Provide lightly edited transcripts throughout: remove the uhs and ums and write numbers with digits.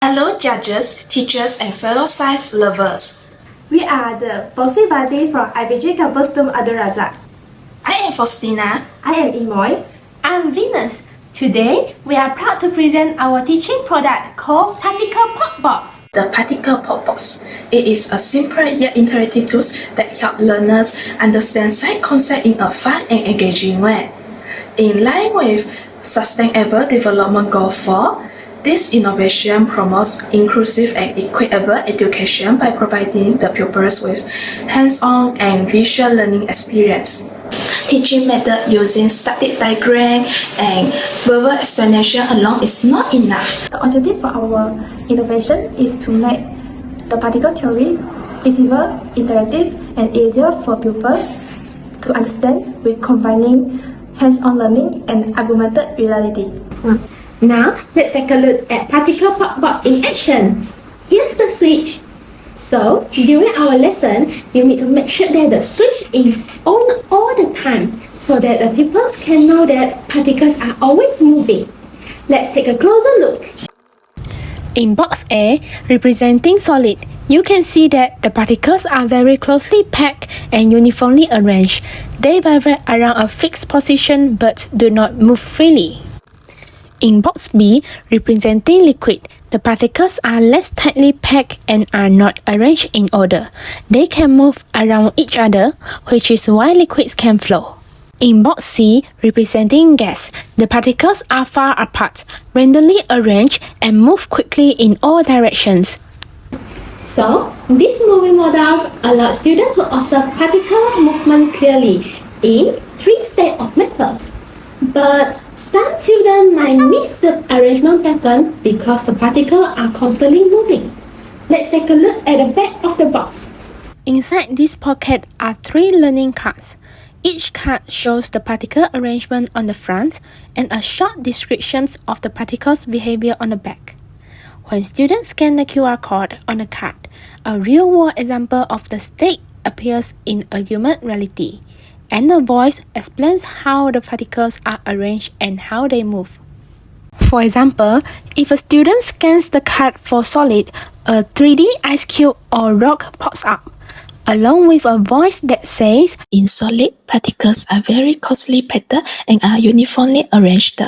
Hello judges, teachers and fellow science lovers. We are the Bossy Buddy from IPG-Campus Abdul. I am Faustina. I am Imoy. I'm Venus. Today, we are proud to present our teaching product called Particle Pop Box. The Particle Pop Box. It is a simple yet interactive tool that helps learners understand science concepts in a fun and engaging way. In line with Sustainable Development Goal 4, this innovation promotes inclusive and equitable education by providing the pupils with hands-on and visual learning experience. Teaching method using static diagram and verbal explanation alone is not enough. The objective for our innovation is to make the particle theory visible, interactive, and easier for pupils to understand with combining hands-on learning and augmented reality. Now, let's take a look at Particle Pop Box in action. Here's the switch. So, during our lesson, you need to make sure that the switch is on all the time so that the pupils can know that particles are always moving. Let's take a closer look. In box A, representing solid, you can see that the particles are very closely packed and uniformly arranged. They vibrate around a fixed position but do not move freely. In box B, representing liquid, the particles are less tightly packed and are not arranged in order. They can move around each other, which is why liquids can flow. In box C, representing gas, the particles are far apart, randomly arranged, and move quickly in all directions. So, these moving models allow students to observe particle movement clearly in 3 steps of methods. But some students might miss the arrangement pattern because the particles are constantly moving. Let's take a look at the back of the box. Inside this pocket are 3 learning cards. Each card shows the particle arrangement on the front and a short description of the particle's behavior on the back. When students scan the QR code on the card, a real-world example of the state appears in augmented reality, and the voice explains how the particles are arranged and how they move. For example, if a student scans the card for solid, a 3D ice cube or rock pops up, along with a voice that says, In solid, particles are very closely packed and are uniformly arranged.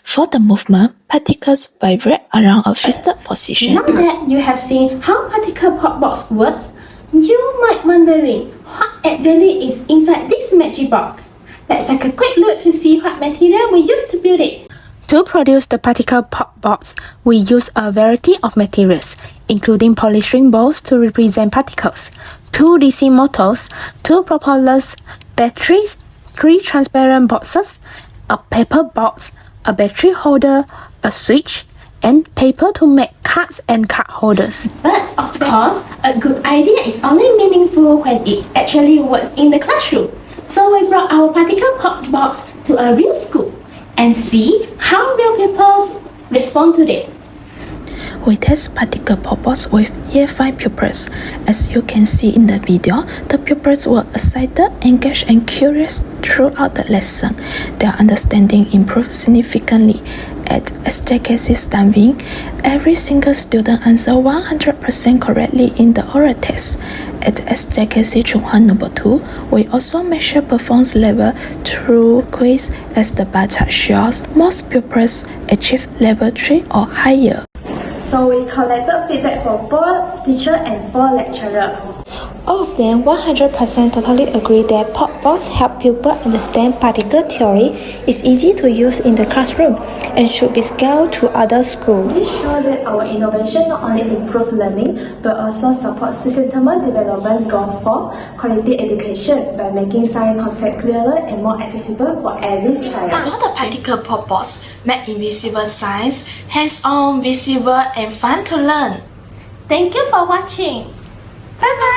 For the movement, particles vibrate around a fixed position. Now that you have seen how Particle Pop Box works, you might wondering what exactly is inside this magic box. Let's take a quick look to see what material we used to build it. To produce the Particle Pop Box, we use a variety of materials, including polystyrene balls to represent particles, 2 DC motors, 2 propellers, batteries, 3 transparent boxes, a paper box, a battery holder, a switch, and paper to make cards and card holders. But of course, a good idea is only meaningful when it actually works in the classroom. So we brought our Particle Pop Box to a real school and see how real pupils respond to it. We test Particle Pop Box with Year 5 pupils. As you can see in the video, the pupils were excited, engaged and curious throughout the lesson. Their understanding improved significantly. At SJKC stamping, every single student answered 100% correctly in the oral test. At SJKC Chunghwa No. 2, we also measure performance level through quiz as the bar chart shows most pupils achieved level 3 or higher. So we collected feedback from 4 teachers and 4 lecturers. All of them 100% totally agree that Pop Box help pupils understand particle theory, is easy to use in the classroom, and should be scaled to other schools. This shows that our innovation not only improves learning, but also supports Sustainable Development Goal 4, quality education, by making science concepts clearer and more accessible for every child. So the Particle Pop Box make invisible science hands-on, visible and fun to learn. Thank you for watching. Bye bye!